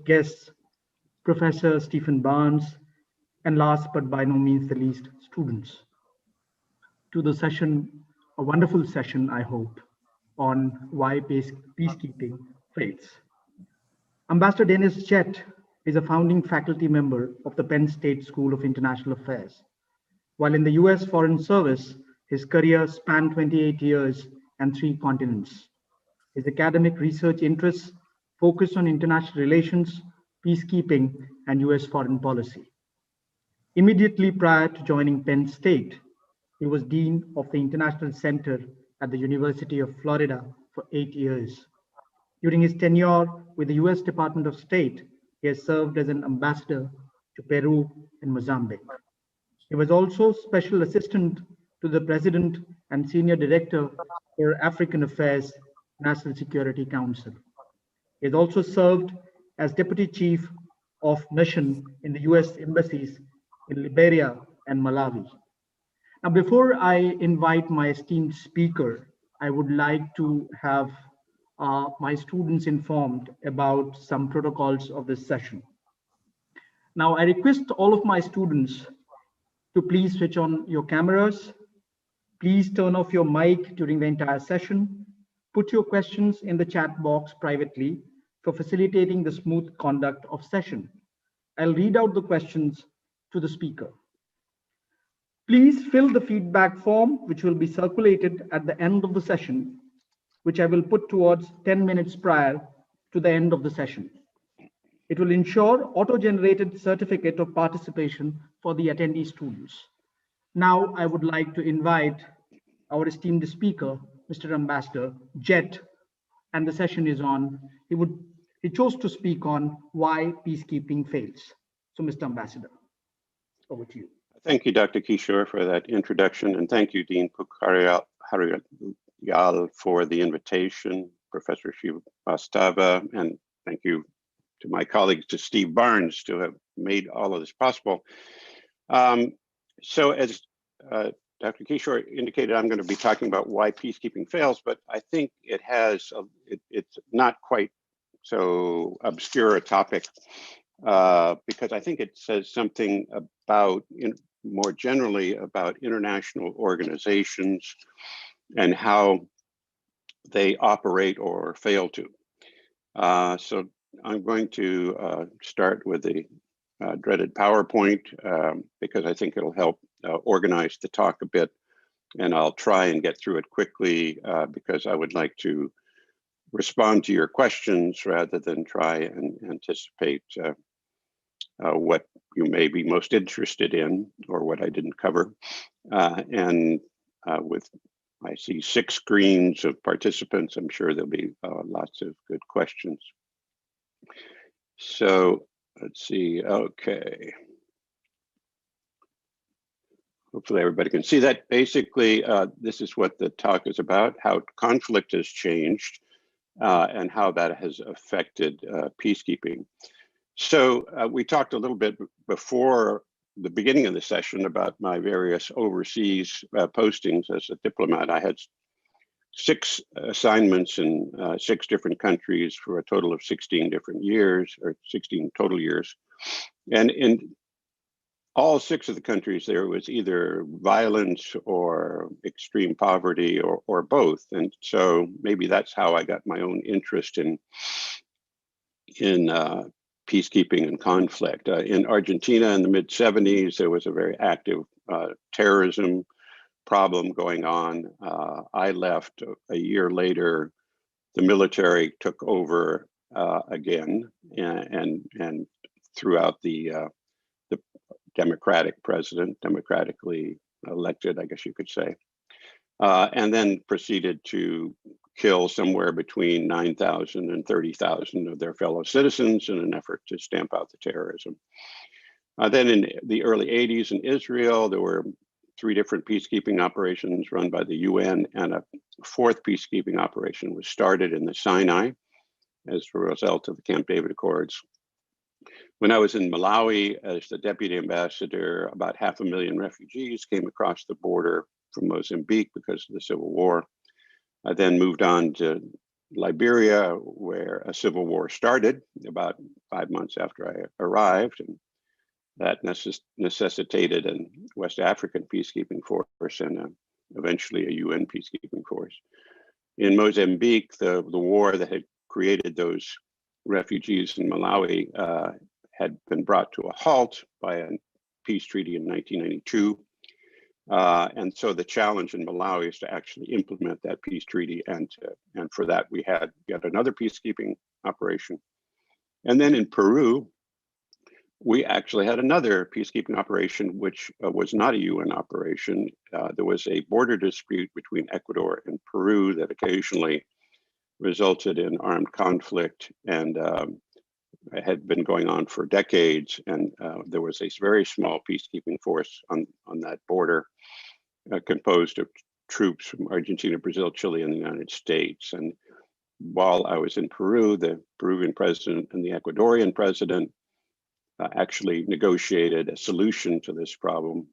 guests, Professor Stephen Barnes, and last but by no means the least, students, to the session, a wonderful session, I hope, on why peacekeeping fails. Ambassador Dennis Jett is a founding faculty member of the Penn State School of International Affairs. While in the US Foreign Service, his career spanned 28 years and 3 continents. His academic research interests focus on international relations, peacekeeping, and US foreign policy. Immediately prior to joining Penn State, he was Dean of the International Center at the University of Florida for 8 years. During his tenure with the US Department of State, he has served as an ambassador to Peru and Mozambique. He was also Special Assistant to the President and Senior Director for African Affairs, National Security Council. He has also served as Deputy Chief of Mission in the US embassies in Liberia and Malawi. Now, before I invite my esteemed speaker, I would like to have my students informed about some protocols of this session. Now, I request all of my students to please switch on your cameras. Please turn off your mic during the entire session. Put your questions in the chat box privately for facilitating the smooth conduct of session. I'll read out the questions to the speaker. Please fill the feedback form, which will be circulated at the end of the session, which I will put towards 10 minutes prior to the end of the session. It will ensure auto-generated certificate of participation for the attendee students. Now, I would like to invite our esteemed speaker, Mr. Ambassador Jett, and the session is on. He chose to speak on why peacekeeping fails. So, Mr. Ambassador, over to you. Thank you, Dr. Kishore, for that introduction, and thank you, Dean Pukaryal, for the invitation, Professor Srivastava, and thank you to my colleagues, to Steve Barnes, to have made all of this possible. So as Dr. Kishore indicated, I'm going to be talking about why peacekeeping fails, but I think it has, it's not quite so obscure a topic, because I think it says something about, more generally, about international organizations and how they operate or fail to. So I'm going to start with the dreaded PowerPoint because I think it'll help organize the talk a bit, and I'll try and get through it quickly because I would like to respond to your questions rather than try and anticipate what you may be most interested in or what I didn't cover. With I see 6 screens of participants, I'm sure there'll be lots of good questions. So let's see, okay. Hopefully everybody can see that. Basically, this is what the talk is about, how conflict has changed and how that has affected peacekeeping. So we talked a little bit before the beginning of the session about my various overseas postings as a diplomat. I had 6 assignments in 6 different countries for a total of 16 different years, or 16 total years. And in all 6 of the countries, there was either violence or extreme poverty or both. And so maybe that's how I got my own interest in peacekeeping and conflict. In Argentina in the mid-70s, there was a very active terrorism problem going on. I left a year later. The military took over again, and throughout the democratic president, democratically elected, I guess you could say, and then proceeded to kill somewhere between 9,000 and 30,000 of their fellow citizens in an effort to stamp out the terrorism. Then in the early 80s in Israel, there were 3 different peacekeeping operations run by the UN, and a 4th peacekeeping operation was started in the Sinai as a result of the Camp David Accords. When I was in Malawi as the deputy ambassador, about 500,000 refugees came across the border from Mozambique because of the civil war. I then moved on to Liberia, where a civil war started about 5 months after I arrived, and that necessitated a West African peacekeeping force and eventually a UN peacekeeping force. In Mozambique, the war that had created those refugees in Malawi had been brought to a halt by a peace treaty in 1992. And so the challenge in Malawi is to actually implement that peace treaty, and for that we had yet another peacekeeping operation. And then in Peru, we actually had another peacekeeping operation, which was not a UN operation. There was a border dispute between Ecuador and Peru that occasionally resulted in armed conflict, and had been going on for decades. And there was a very small peacekeeping force on that border, composed of troops from Argentina, Brazil, Chile, and the United States. And while I was in Peru, the Peruvian president and the Ecuadorian president actually negotiated a solution to this problem,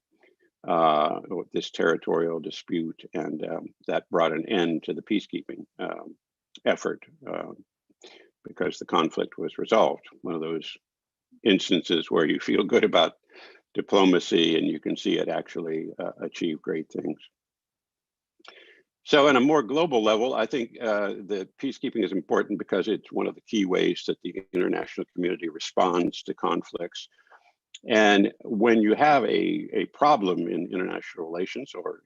this territorial dispute, and that brought an end to the peacekeeping effort because the conflict was resolved. One of those instances where you feel good about diplomacy and you can see it actually achieve great things. So on a more global level, I think the peacekeeping is important because it's one of the key ways that the international community responds to conflicts. And when you have a problem in international relations, or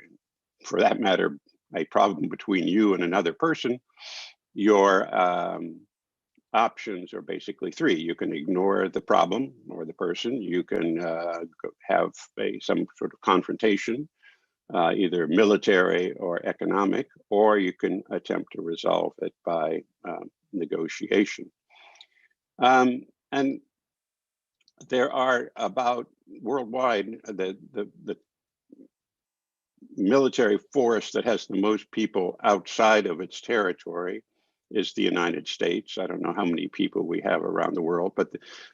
for that matter, a problem between you and another person, your options are basically three. You can ignore the problem or the person. You can have some sort of confrontation, either military or economic, or you can attempt to resolve it by negotiation. And there are about worldwide, the military force that has the most people outside of its territory is the United States. I don't know how many people we have around the world, but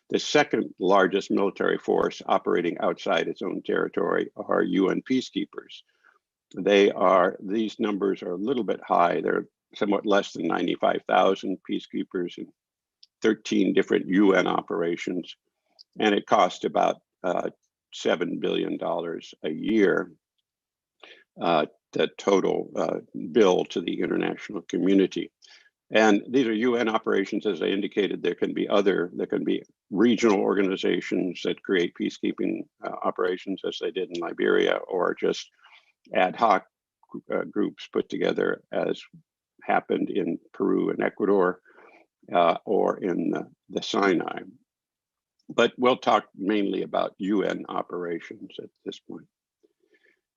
the second largest military force operating outside its own territory are UN peacekeepers. These numbers are a little bit high. They're somewhat less than 95,000 peacekeepers in 13 different UN operations. And it costs about $7 billion a year, the total bill to the international community. And these are UN operations, as I indicated. There can be regional organizations that create peacekeeping operations, as they did in Liberia, or just ad hoc groups put together, as happened in Peru and Ecuador, or in the Sinai. But we'll talk mainly about UN operations at this point.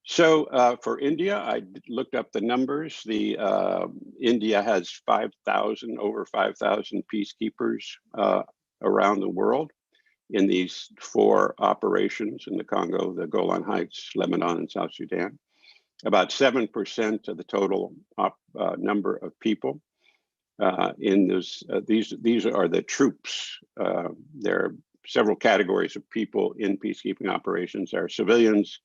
So for India, I looked up the numbers. India has over 5,000 peacekeepers around the world in these 4 operations in the Congo, the Golan Heights, Lebanon, and South Sudan. About 7% of the total number of people in those. These are the troops. There are several categories of people in peacekeeping operations. There are civilians,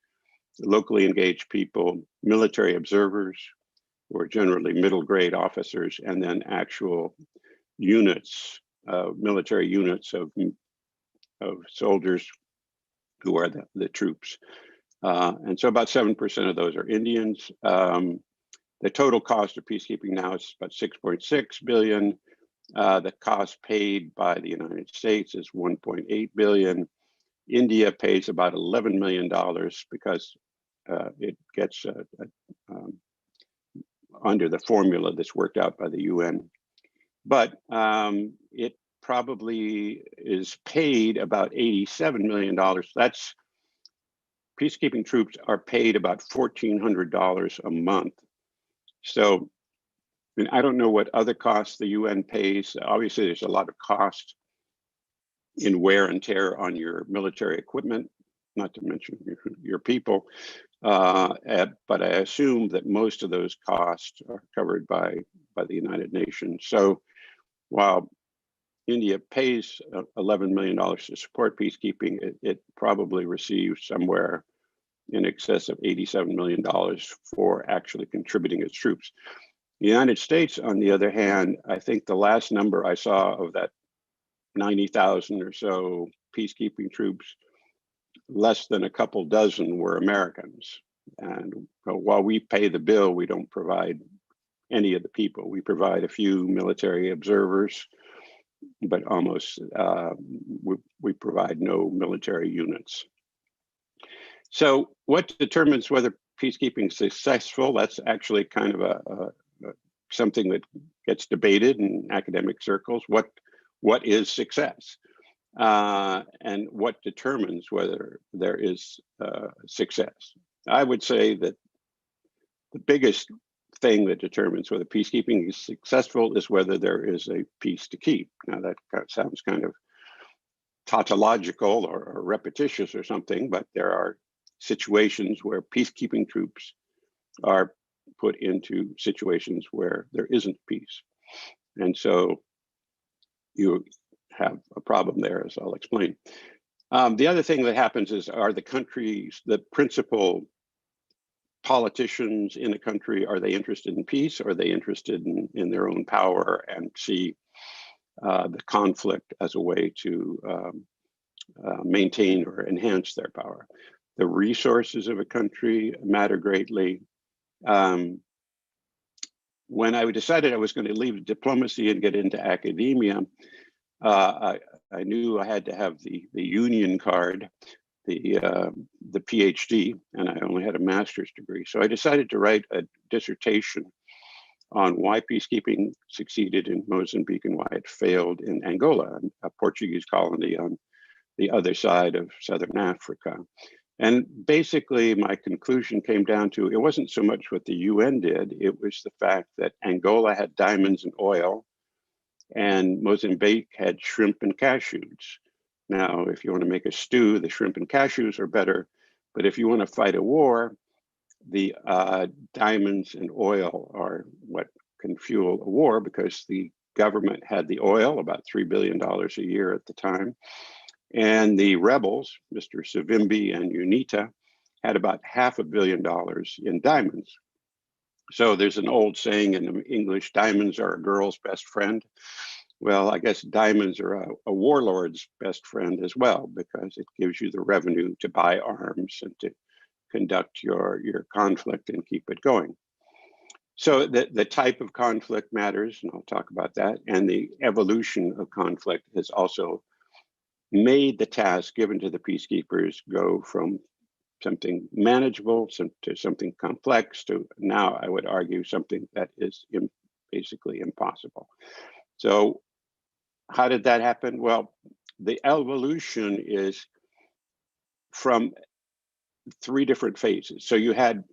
locally engaged people, military observers, who are generally middle grade officers, and then actual units, military units of soldiers who are the troops. And so about 7% of those are Indians. The total cost of peacekeeping now is about $6.6 billion. The cost paid by the United States is $1.8 billion. India pays about $11 million because it gets under the formula that's worked out by the UN. But it probably is paid about $87 million. That's peacekeeping troops are paid about $1,400 a month. So, I mean, I don't know what other costs the UN pays. Obviously, there's a lot of cost in wear and tear on your military equipment, not to mention your people. But I assume that most of those costs are covered by the United Nations. So while India pays $11 million to support peacekeeping, it probably receives somewhere in excess of $87 million for actually contributing its troops. The United States, on the other hand, I think the last number I saw of that 90,000 or so peacekeeping troops, less than a couple dozen were Americans. And while we pay the bill, we don't provide any of the people. We provide a few military observers, but we provide no military units. So what determines whether peacekeeping is successful? That's actually kind of something that gets debated in academic circles. What is success? And what determines whether there is success? I would say that the biggest thing that determines whether peacekeeping is successful is whether there is a peace to keep. Now that sounds kind of tautological or repetitious or something, but there are situations where peacekeeping troops are put into situations where there isn't peace. And so you have a problem there, as I'll explain. The other thing that happens is, are the countries, the principal politicians in the country, are they interested in peace? Or are they interested in their own power and see the conflict as a way to maintain or enhance their power? The resources of a country matter greatly. When I decided I was going to leave diplomacy and get into academia, I knew I had to have the union card, the Ph.D, and I only had a master's degree. So I decided to write a dissertation on why peacekeeping succeeded in Mozambique and why it failed in Angola, a Portuguese colony on the other side of Southern Africa. And basically, my conclusion came down to, it wasn't so much what the UN did, it was the fact that Angola had diamonds and oil, and Mozambique had shrimp and cashews. Now, if you want to make a stew, the shrimp and cashews are better, but if you want to fight a war, the diamonds and oil are what can fuel a war, because the government had the oil, about $3 billion a year at the time, and the rebels, Mr. Savimbi and UNITA, had about $500 million in diamonds. So there's an old saying in English, diamonds are a girl's best friend. Well, I guess diamonds are a warlord's best friend as well, because it gives you the revenue to buy arms and to conduct your conflict and keep it going. So the type of conflict matters, and I'll talk about that. And the evolution of conflict has also made the task given to the peacekeepers go from something manageable to something complex to now, I would argue, something that is basically impossible. So how did that happen? Well, the evolution is from 3 different phases. So you had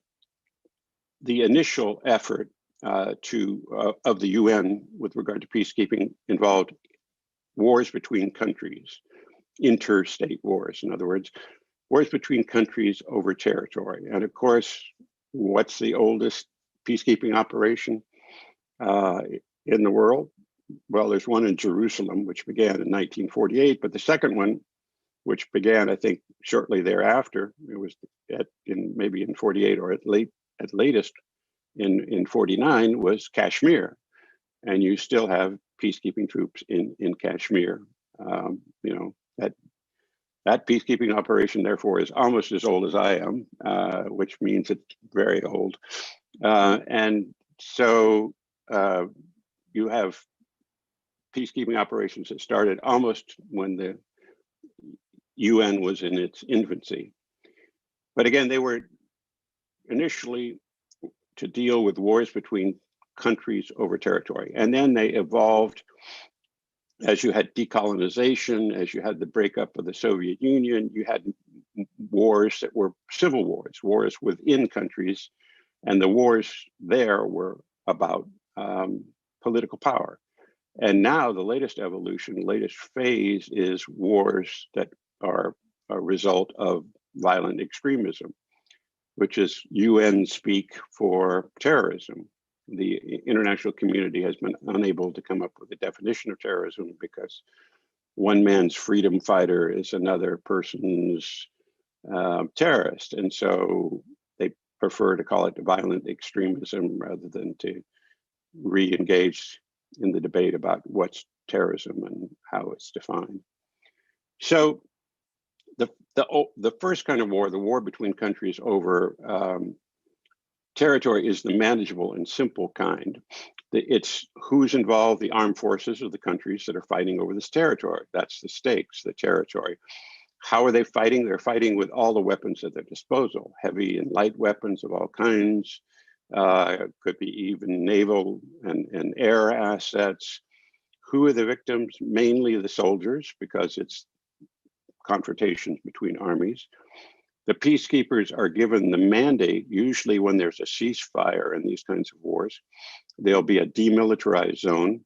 the initial effort of the UN with regard to peacekeeping involved wars between countries, interstate wars, in other words, wars between countries over territory. And of course, what's the oldest peacekeeping operation in the world? Well, there's one in Jerusalem, which began in 1948, but the second one, which began, I think, shortly thereafter, it was maybe in 48 or at latest in 49, was Kashmir. And you still have peacekeeping troops in Kashmir. That peacekeeping operation, therefore, is almost as old as I am, which means it's very old. And so you have peacekeeping operations that started almost when the UN was in its infancy. But again, they were initially to deal with wars between countries over territory. And then they evolved as you had decolonization, as you had the breakup of the Soviet Union, you had wars that were civil wars within countries. And the wars there were about political power. And now the latest evolution, latest phase is wars that are a result of violent extremism, which is UN speak for terrorism. The international community has been unable to come up with a definition of terrorism because one man's freedom fighter is another person's terrorist. And so they prefer to call it violent extremism rather than to re-engaged in the debate about what's terrorism and how it's defined. So the first kind of war, the war between countries over territory, is the manageable and simple kind. It's who's involved, the armed forces of the countries that are fighting over this territory. That's the stakes, the territory. How are they fighting? They're fighting with all the weapons at their disposal, heavy and light weapons of all kinds. Could be even naval and air assets. Who are the victims? Mainly the soldiers, because it's confrontations between armies. The peacekeepers are given the mandate, usually when there's a ceasefire in these kinds of wars, there'll be a demilitarized zone,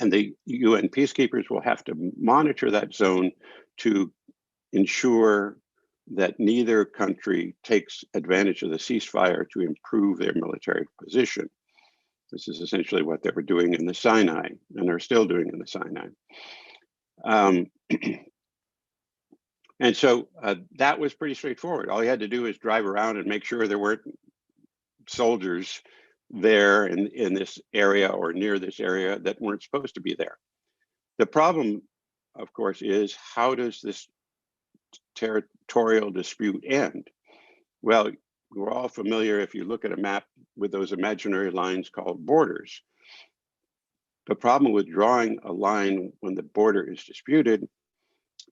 and the UN peacekeepers will have to monitor that zone to ensure that neither country takes advantage of the ceasefire to improve their military position. This is essentially what they were doing in the Sinai and are still doing in the Sinai. And so that was pretty straightforward. All you had to do is drive around and make sure there weren't soldiers there in this area or near this area that weren't supposed to be there. The problem, of course, is how does this territorial dispute end? Well, we're all familiar, if you look at a map, with those imaginary lines called borders. The problem with drawing a line when the border is disputed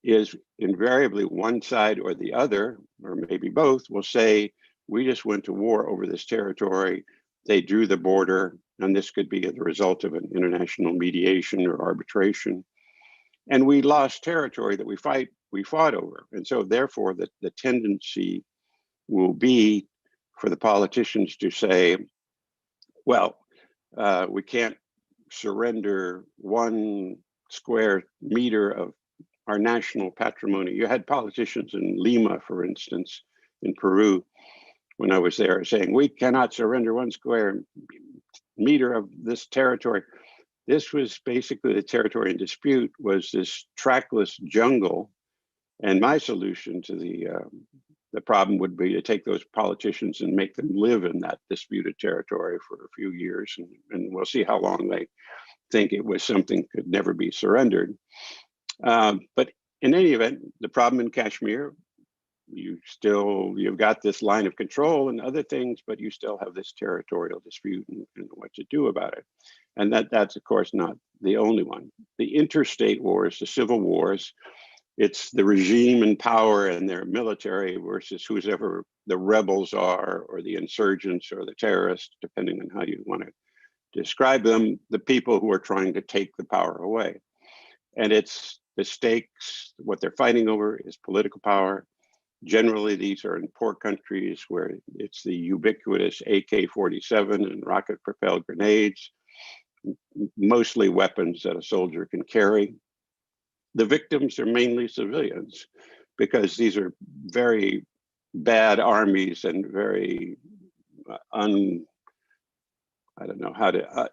is invariably one side or the other, or maybe both, will say, we just went to war over this territory, they drew the border, and this could be the result of an international mediation or arbitration. And we lost territory that we fought over. And so therefore the tendency will be for the politicians to say, well, we can't surrender 1 square meter of our national patrimony. You had politicians in Lima, for instance, in Peru, when I was there, saying, we cannot surrender 1 square meter of this territory. This was basically the territory in dispute was this trackless jungle. And my solution to the problem would be to take those politicians and make them live in that disputed territory for a few years. And we'll see how long they think it was something could never be surrendered. But in any event, the problem in Kashmir, you've got this line of control and other things, but you still have this territorial dispute and what to do about it. And that's of course not the only one. The interstate wars, the civil wars, it's the regime in power and their military versus whoever the rebels are, or the insurgents or the terrorists, depending on how you want to describe them, the people who are trying to take the power away. And it's the stakes, what they're fighting over is political power. Generally, these are in poor countries where it's the ubiquitous AK-47 and rocket-propelled grenades, mostly weapons that a soldier can carry. The victims are mainly civilians because these are very bad armies and very I don't know how to,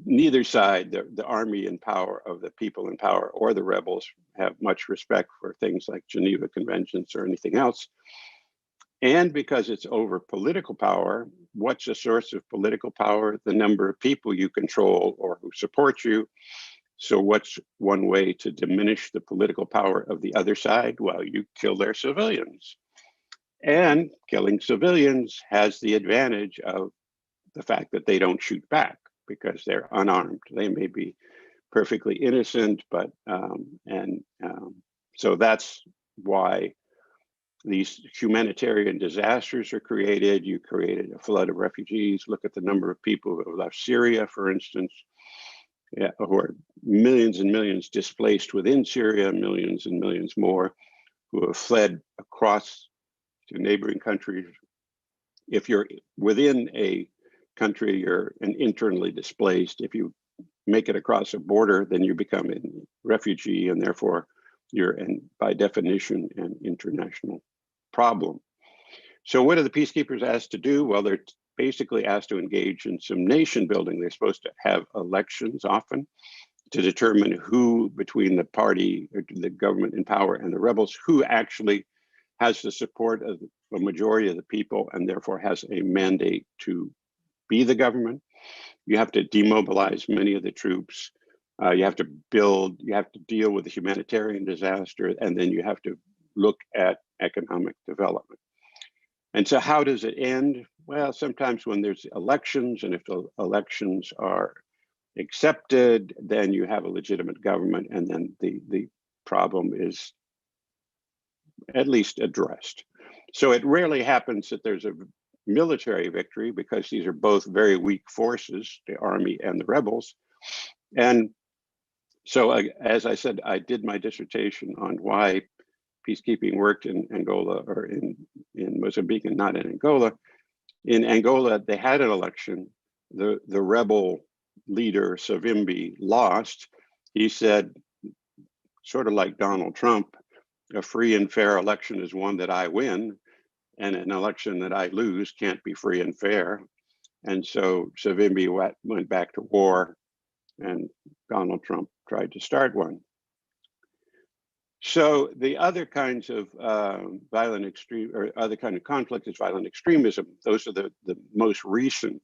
neither side, the army in power of the people in power or the rebels have much respect for things like Geneva Conventions or anything else. And because it's over political power, what's a source of political power? The number of people you control or who support you. So what's one way to diminish the political power of the other side? Well, you kill their civilians. And killing civilians has the advantage of the fact that they don't shoot back because they're unarmed. They may be perfectly innocent, but so that's why these humanitarian disasters are created. You created a flood of refugees. Look at the number of people who have left Syria, for instance, who are millions and millions displaced within Syria, millions and millions more who have fled across to neighboring countries. If you're within a country, you're an internally displaced. If you make it across a border, then you become a refugee, and therefore you're, by definition, an international problem. So what are the peacekeepers asked to do? Well, they're basically asked to engage in some nation building. They're supposed to have elections often to determine who between the party or the government in power and the rebels, who actually has the support of a majority of the people and therefore has a mandate to be the government. you have to demobilize many of the troops. You have to deal with the humanitarian disaster, and then you have to look at economic development. And so how does it end? Well, sometimes when there's elections, and if the elections are accepted, then you have a legitimate government, and then the problem is at least addressed. So it rarely happens that there's a military victory, because these are both very weak forces, the army and the rebels. And so, as I said, I did my dissertation on why peacekeeping worked in Angola, or in Mozambique, and not in Angola. In Angola, they had an election. The rebel leader, Savimbi, lost. He said, sort of like Donald Trump, a free and fair election is one that I win, and an election that I lose can't be free and fair. And so Savimbi went back to war, and Donald Trump tried to start one. So the other kinds of other kind of conflict is violent extremism. Those are the most recent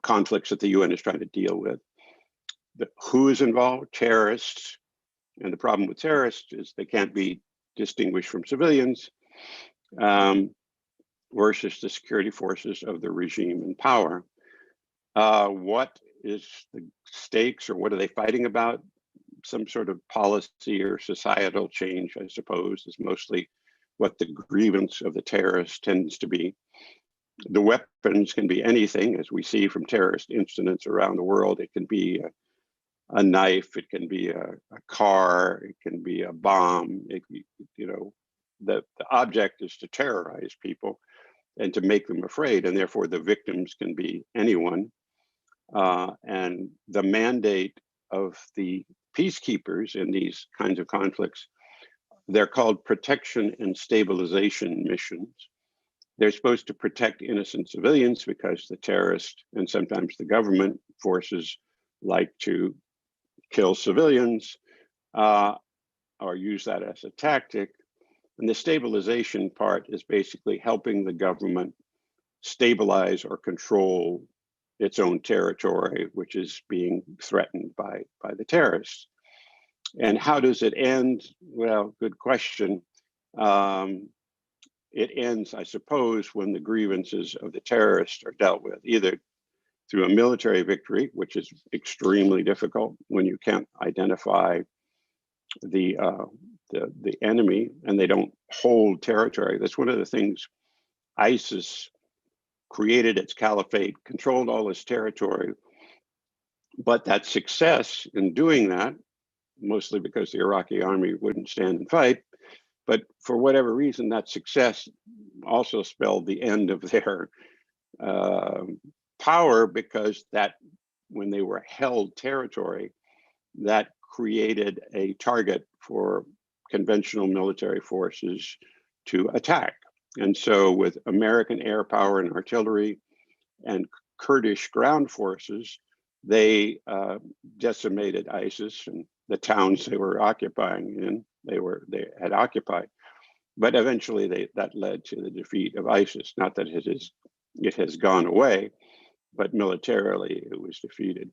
conflicts that the UN is trying to deal with. Who is involved? Terrorists. And the problem with terrorists is they can't be distinguished from civilians, versus the security forces of the regime in power. What is the stakes, or what are they fighting about? Some sort of policy or societal change, I suppose, is mostly what the grievance of the terrorists tends to be. The weapons can be anything, as we see from terrorist incidents around the world. It can be a knife, it can be a car, it can be a bomb. The object is to terrorize people and to make them afraid, and therefore the victims can be anyone. And the mandate of the peacekeepers in these kinds of conflicts, they're called protection and stabilization missions. They're supposed to protect innocent civilians, because the terrorists and sometimes the government forces like to kill civilians, or use that as a tactic. And the stabilization part is basically helping the government stabilize or control its own territory, which is being threatened by the terrorists. And how does it end? Well, good question. It ends, I suppose, when the grievances of the terrorists are dealt with, either through a military victory, which is extremely difficult when you can't identify the enemy and they don't hold territory. That's one of the things. ISIS created its caliphate, controlled all its territory, but that success in doing that, mostly because the Iraqi army wouldn't stand and fight, but for whatever reason, that success also spelled the end of their power, because that when they were held territory, that created a target for conventional military forces to attack. And so with American air power and artillery and Kurdish ground forces, they decimated ISIS and the towns they were occupying in, they had occupied. But eventually that led to the defeat of ISIS. Not that it has gone away, but militarily it was defeated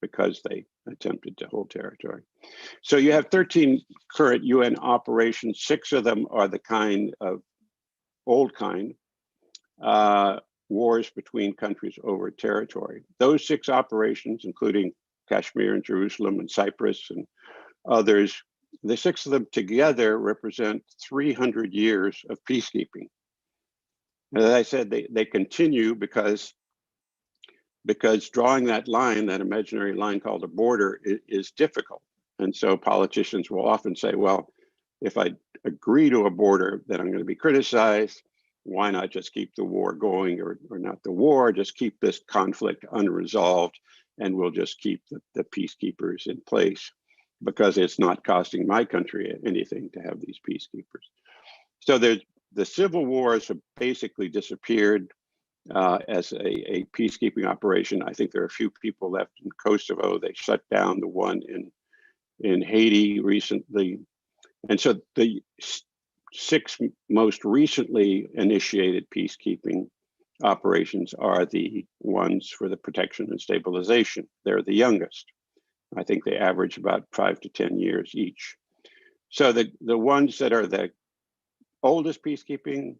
because they attempted to hold territory. So you have 13 current UN operations. 6 of them are the kind of old kind, wars between countries over territory. Those 6 operations, including Kashmir and Jerusalem and Cyprus and others, the 6 of them together represent 300 years of peacekeeping. As I said, they continue because drawing that line, that imaginary line called a border, is difficult. And so politicians will often say, well, if I agree to a border, then I'm going to be criticized. Why not just keep the war going, or not the war, just keep this conflict unresolved, and we'll just keep the peacekeepers in place, because it's not costing my country anything to have these peacekeepers. So the civil wars have basically disappeared as a peacekeeping operation. I think there are a few people left in Kosovo. They shut down the one in Haiti recently. And so the 6 most recently initiated peacekeeping operations are the ones for the protection and stabilization. They're the youngest. I think they average about 5 to 10 years each. So the ones that are the oldest peacekeeping,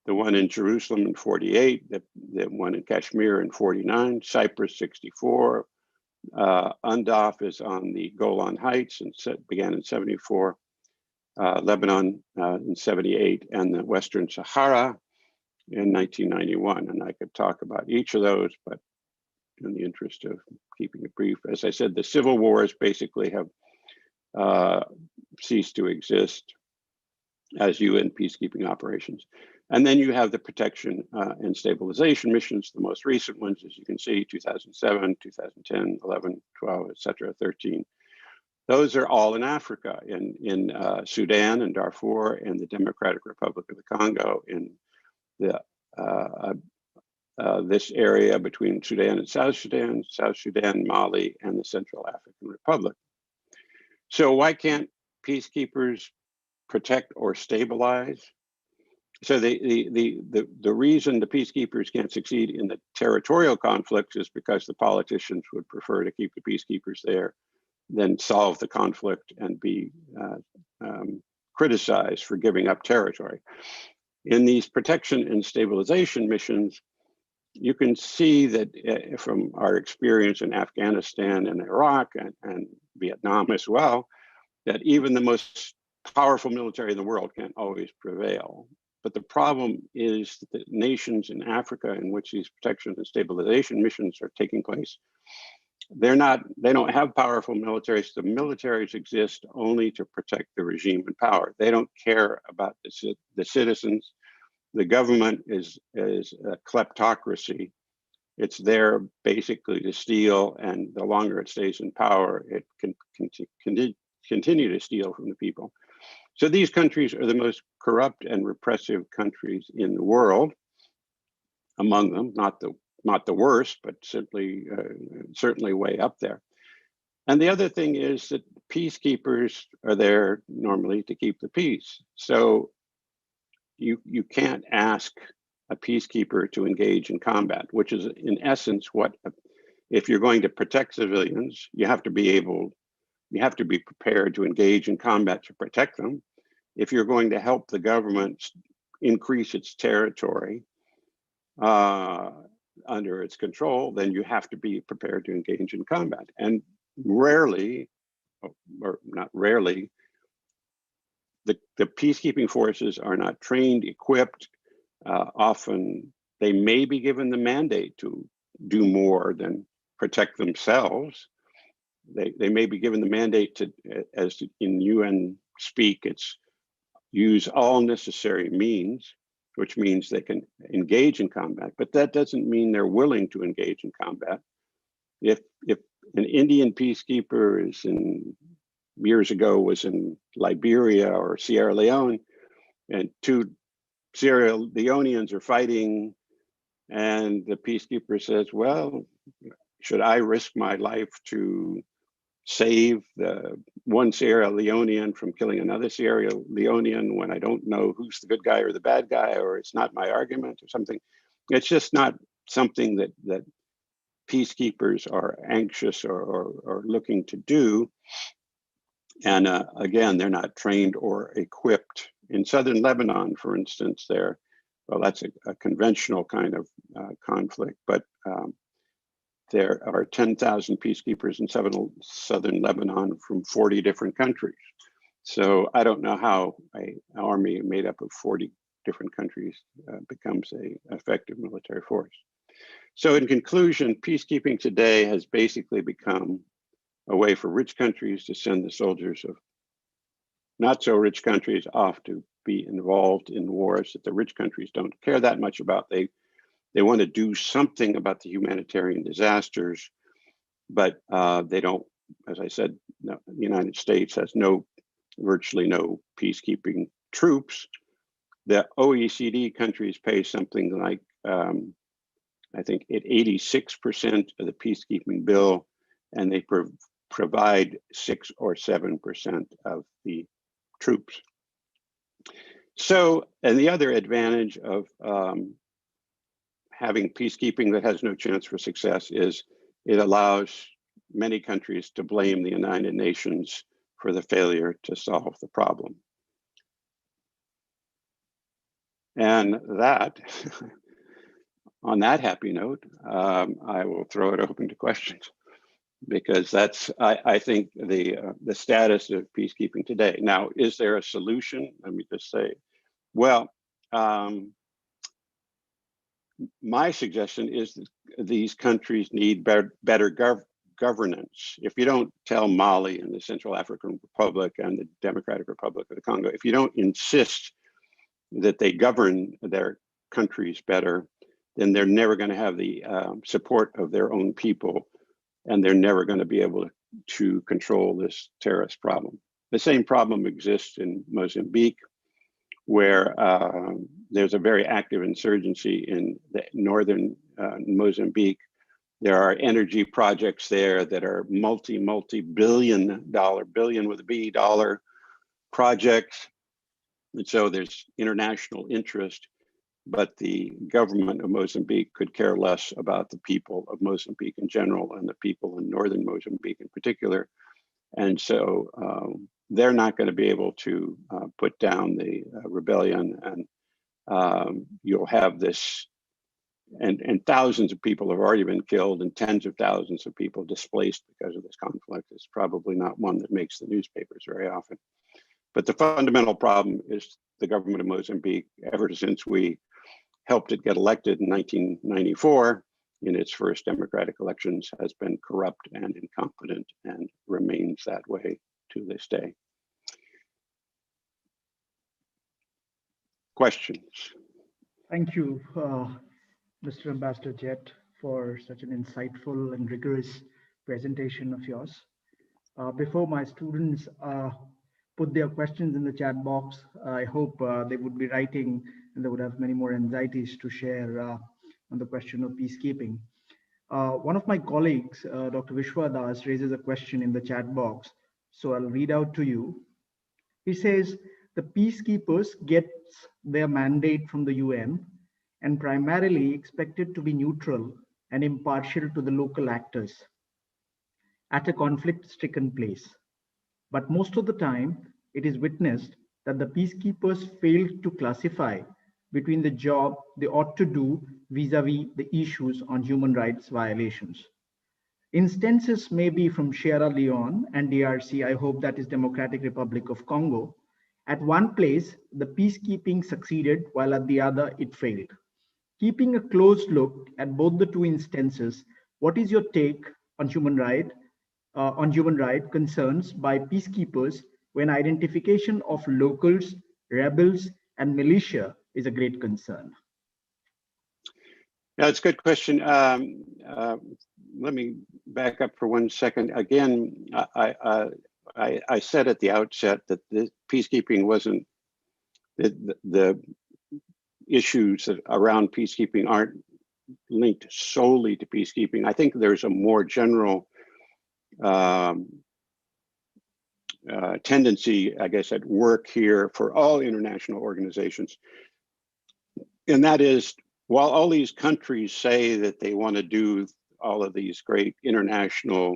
the one in Jerusalem in 48, the one in Kashmir in 49, Cyprus 64, UNDOF is on the Golan Heights and began in 74, Lebanon in 78, and the Western Sahara in 1991. And I could talk about each of those, but in the interest of keeping it brief, as I said, the civil wars basically have ceased to exist as UN peacekeeping operations. And then you have the protection and stabilization missions, the most recent ones, as you can see, 2007, 2010, 11, 12, et cetera, 13. Those are all in Africa, in Sudan and Darfur and the Democratic Republic of the Congo, in the this area between Sudan and South Sudan, Mali, and the Central African Republic. So why can't peacekeepers protect or stabilize? So the reason the peacekeepers can't succeed in the territorial conflicts is because the politicians would prefer to keep the peacekeepers there than solve the conflict and be criticized for giving up territory. In these protection and stabilization missions, you can see that from our experience in Afghanistan and Iraq and Vietnam as well, that even the most powerful military in the world can't always prevail. But the problem is that the nations in Africa in which these protection and stabilization missions are taking place, they don't have powerful militaries. The militaries exist only to protect the regime in power. They don't care about the citizens. The government is a kleptocracy. It's there basically to steal, and the longer it stays in power, it can continue to steal from the people. So these countries are the most corrupt and repressive countries in the world. Among them, not the worst, but simply certainly way up there. And the other thing is that peacekeepers are there normally to keep the peace. So you can't ask a peacekeeper to engage in combat, which is in essence what, if you're going to protect civilians, you have to be prepared to engage in combat to protect them. If you're going to help the government increase its territory under its control, then you have to be prepared to engage in combat. And rarely, or not rarely, the peacekeeping forces are not trained, equipped. Often they may be given the mandate to do more than protect themselves. They may be given the mandate to, as in UN speak, it's use all necessary means, which means they can engage in combat, but that doesn't mean they're willing to engage in combat. If an Indian peacekeeper years ago was in Liberia or Sierra Leone, and two Sierra Leoneans are fighting, and the peacekeeper says, well, should I risk my life to save the one Sierra Leonean from killing another Sierra Leonean when I don't know who's the good guy or the bad guy, or it's not my argument or something? It's just not something that peacekeepers are anxious or looking to do. And again, they're not trained or equipped. In southern Lebanon, for instance, that's a conventional kind of conflict, but there are 10,000 peacekeepers in southern Lebanon from 40 different countries. So I don't know how an army made up of 40 different countries becomes an effective military force. So in conclusion, peacekeeping today has basically become a way for rich countries to send the soldiers of not so rich countries off to be involved in wars that the rich countries don't care that much about. They want to do something about the humanitarian disasters, but they don't, as I said, the United States has virtually no peacekeeping troops. The OECD countries pay something like, I think, 86% of the peacekeeping bill, and they provide 6 or 7% of the troops. So, and the other advantage of having peacekeeping that has no chance for success is it allows many countries to blame the United Nations for the failure to solve the problem. And that, on that happy note, I will throw it open to questions, because that's, I think, the status of peacekeeping today. Now, is there a solution? Let me just say, well, my suggestion is that these countries need better governance. If you don't tell Mali and the Central African Republic and the Democratic Republic of the Congo, if you don't insist that they govern their countries better, then they're never going to have the support of their own people, and they're never going to be able to control this terrorist problem. The same problem exists in Mozambique, where there's a very active insurgency in the northern Mozambique. There are energy projects there that are multi-billion dollar, billion with a B dollar projects. And so there's international interest, but the government of Mozambique could care less about the people of Mozambique in general and the people in northern Mozambique in particular. And so they're not going to be able to put down the rebellion, and you'll have this, and thousands of people have already been killed and tens of thousands of people displaced because of this conflict. It's probably not one that makes the newspapers very often. But the fundamental problem is the government of Mozambique, ever since we helped it get elected in 1994, in its first democratic elections, has been corrupt and incompetent and remains that way to this day. Questions? Thank you, Mr. Ambassador Jett, for such an insightful and rigorous presentation of yours. Before my students put their questions in the chat box, I hope they would be writing, and they would have many more anxieties to share on the question of peacekeeping. One of my colleagues, Dr. Vishwadas, raises a question in the chat box, so I'll read out to you. He says, the peacekeepers get their mandate from the UN and primarily expected to be neutral and impartial to the local actors at a conflict-stricken place. But most of the time, it is witnessed that the peacekeepers fail to classify between the job they ought to do vis-a-vis the issues on human rights violations. Instances may be from Sierra Leone and DRC, I hope that is Democratic Republic of Congo. At one place, the peacekeeping succeeded, while at the other, it failed. Keeping a close look at both the two instances, what is your take on human right concerns by peacekeepers when identification of locals, rebels, and militia is a great concern? Yeah, it's a good question. Let me back up for 1 second. Again, I said at the outset that the peacekeeping wasn't, the issues around peacekeeping aren't linked solely to peacekeeping. I think there's a more general tendency, I guess, at work here for all international organizations. And that is, while all these countries say that they want to do all of these great international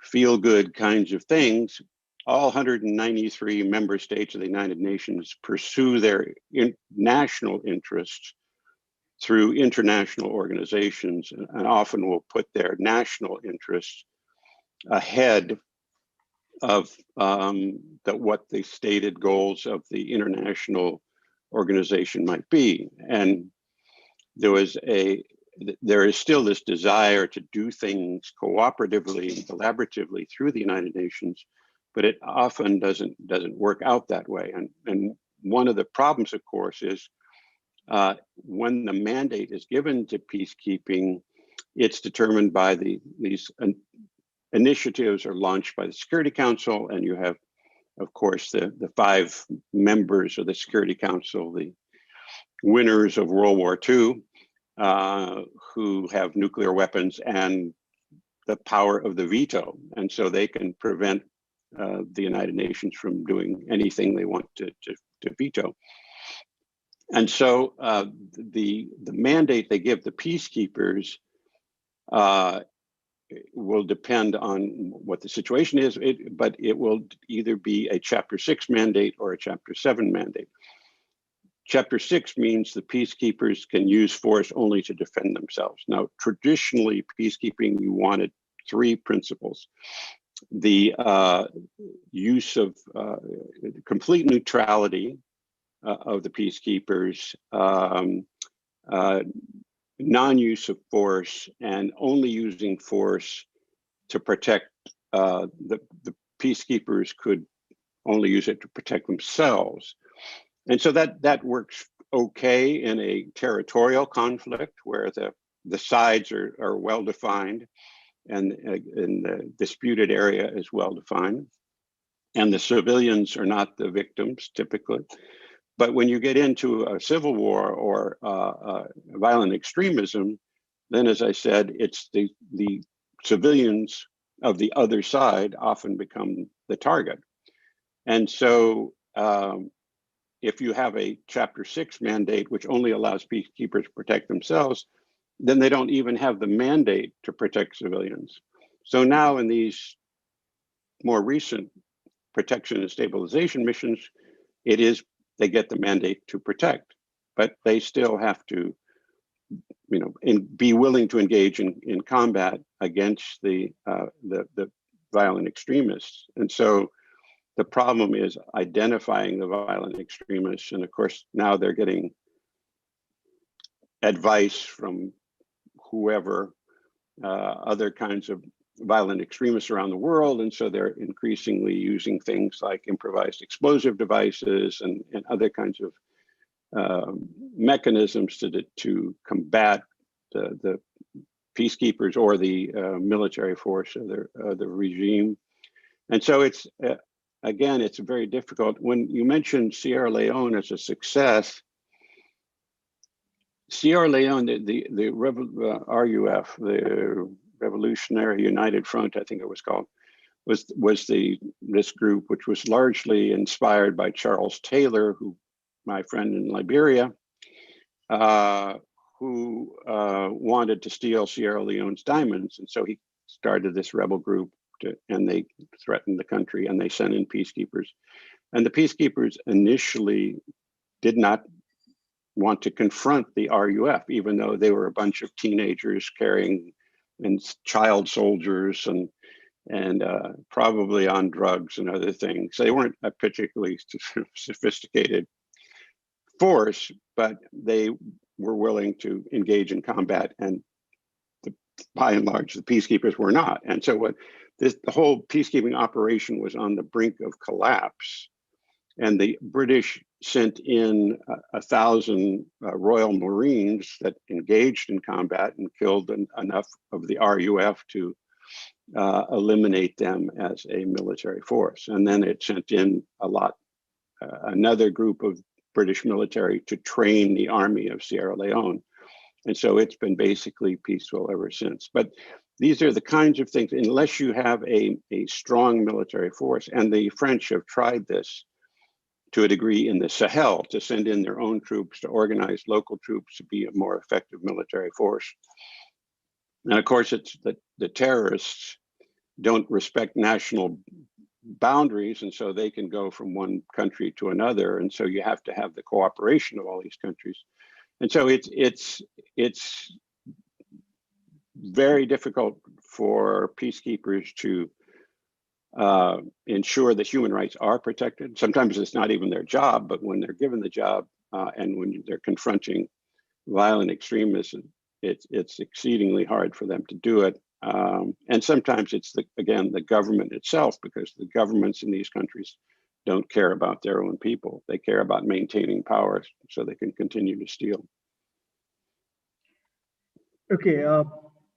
feel-good kinds of things, all 193 member states of the United Nations pursue their national interests through international organizations, and often will put their national interests ahead of what the stated goals of the international organization might be. And there is still this desire to do things cooperatively and collaboratively through the United Nations, but it often doesn't work out that way. And one of the problems, of course, is when the mandate is given to peacekeeping, it's determined by these initiatives are launched by the Security Council, and you have, of course, the 5 members of the Security Council, the winners of World War II, who have nuclear weapons and the power of the veto. And so they can prevent the United Nations from doing anything they want to veto. And so the mandate they give the peacekeepers will depend on what the situation is, but it will either be a Chapter 6 mandate or a Chapter 7 mandate. Chapter 6 means the peacekeepers can use force only to defend themselves. Now, traditionally, peacekeeping, you wanted 3 principles. The use of complete neutrality of the peacekeepers, non-use of force, and only using force to protect the peacekeepers could only use it to protect themselves. And so that works okay in a territorial conflict where the sides are well defined and the disputed area is well defined, and the civilians are not the victims typically. But when you get into a civil war or violent extremism, then, as I said, it's the civilians of the other side often become the target. And so if you have a Chapter 6 mandate, which only allows peacekeepers to protect themselves, then they don't even have the mandate to protect civilians. So now in these more recent protection and stabilization missions, they get the mandate to protect, but they still have to, be willing to engage in combat against the violent extremists. And so the problem is identifying the violent extremists. And of course, now they're getting advice from whoever, other kinds of violent extremists around the world. And so they're increasingly using things like improvised explosive devices and other kinds of mechanisms to combat the peacekeepers or the military force of the regime. And so it's, again, it's very difficult. When you mentioned Sierra Leone as a success, Sierra Leone, the RUF, the Revolutionary United Front, I think it was called, was this group, which was largely inspired by Charles Taylor, my friend in Liberia, who wanted to steal Sierra Leone's diamonds. And so he started this rebel group and they threatened the country and they sent in peacekeepers. And the peacekeepers initially did not want to confront the RUF, even though they were a bunch of teenagers carrying and child soldiers and probably on drugs and other things. They weren't a particularly sophisticated force, but they were willing to engage in combat, and by and large, the peacekeepers were not. And so the whole peacekeeping operation was on the brink of collapse. And the British sent in 1,000 Royal Marines that engaged in combat and killed enough of the RUF to eliminate them as a military force. And then it sent in another group of British military to train the army of Sierra Leone. And so it's been basically peaceful ever since. But these are the kinds of things, unless you have a strong military force, and the French have tried this to a degree in the Sahel, to send in their own troops, to organize local troops to be a more effective military force. And of course, it's the terrorists don't respect national boundaries, and so they can go from one country to another. And so you have to have the cooperation of all these countries. And so it's very difficult for peacekeepers to ensure that human rights are protected. Sometimes it's not even their job, but when they're given the job and when they're confronting violent extremism, it's exceedingly hard for them to do it. And sometimes it's, the government itself, because the governments in these countries don't care about their own people. They care about maintaining power so they can continue to steal. Okay,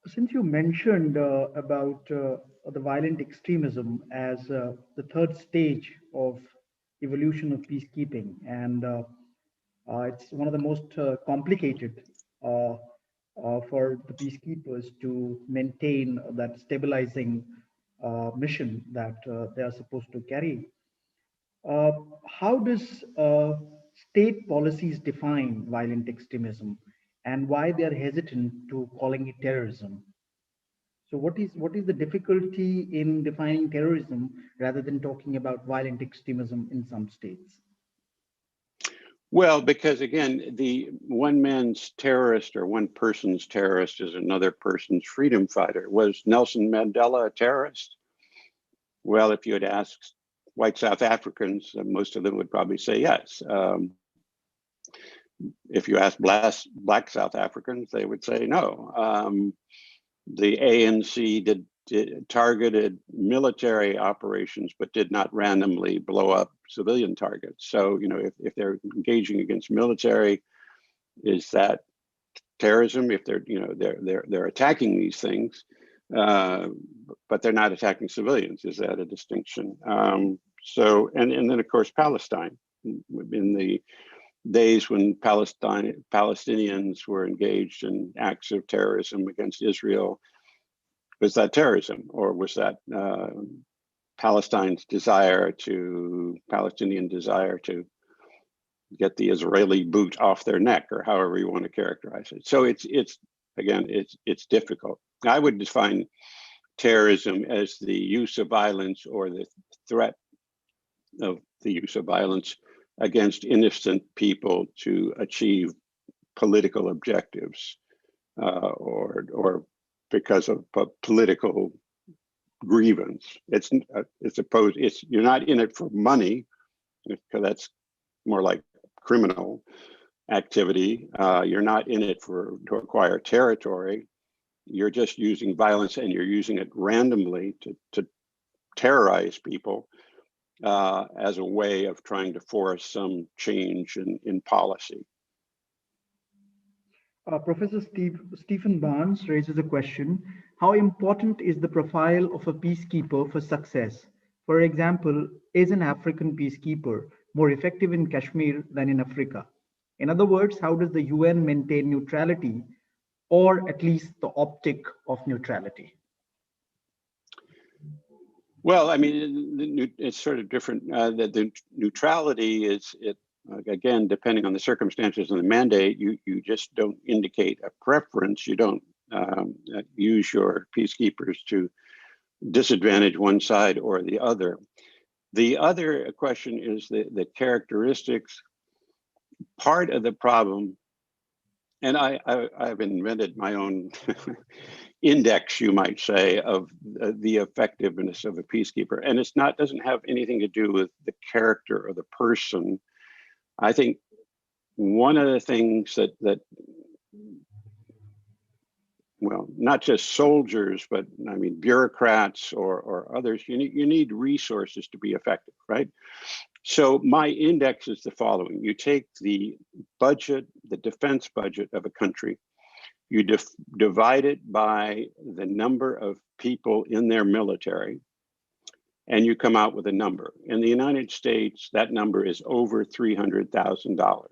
since you mentioned about the violent extremism as the third stage of evolution of peacekeeping, and it's one of the most complicated for the peacekeepers to maintain that stabilizing mission that they are supposed to carry. How does state policies define violent extremism and why they are hesitant to calling it terrorism. So what is the difficulty in defining terrorism rather than talking about violent extremism in some states? Well, because again, the one man's terrorist or one person's terrorist is another person's freedom fighter. Was Nelson Mandela a terrorist? Well, if you had asked white South Africans, most of them would probably say yes. If you ask black South Africans, they would say no. The ANC did targeted military operations, but did not randomly blow up civilian targets. So, you know, if they're engaging against military, is that terrorism? If they're, you know, they're attacking these things, but they're not attacking civilians. Is that a distinction? So, and then of course Palestine, in the days when Palestinians were engaged in acts of terrorism against Israel, was that terrorism, or was that Palestinian desire to get the Israeli boot off their neck, or however you want to characterize it? So it's difficult. I would define terrorism as the use of violence or the threat of the use of violence against innocent people to achieve political objectives, or because of political grievance. You're not in it for money, because that's more like criminal activity. You're not in it to acquire territory. You're just using violence, and you're using it randomly to terrorize people as a way of trying to force some change in policy. Professor Stephen Barnes raises a question: how important is the profile of a peacekeeper for success? For example, is an African peacekeeper more effective in Kashmir than in Africa? In other words, how does the UN maintain neutrality, or at least the optic of neutrality? Well, I mean, it's sort of different. The neutrality is, again, depending on the circumstances and the mandate, you just don't indicate a preference. You don't use your peacekeepers to disadvantage one side or the other. The other question is the characteristics. Part of the problem, and I've invented my own index, you might say, of the effectiveness of a peacekeeper, and doesn't have anything to do with the character of the person. I think one of the things that well, not just soldiers, but I mean bureaucrats or others, you need resources to be effective, right? So my index is the following: you take the budget, the defense budget of a country, you divide it by the number of people in their military, and you come out with a number. In the United States, that number is over $300,000.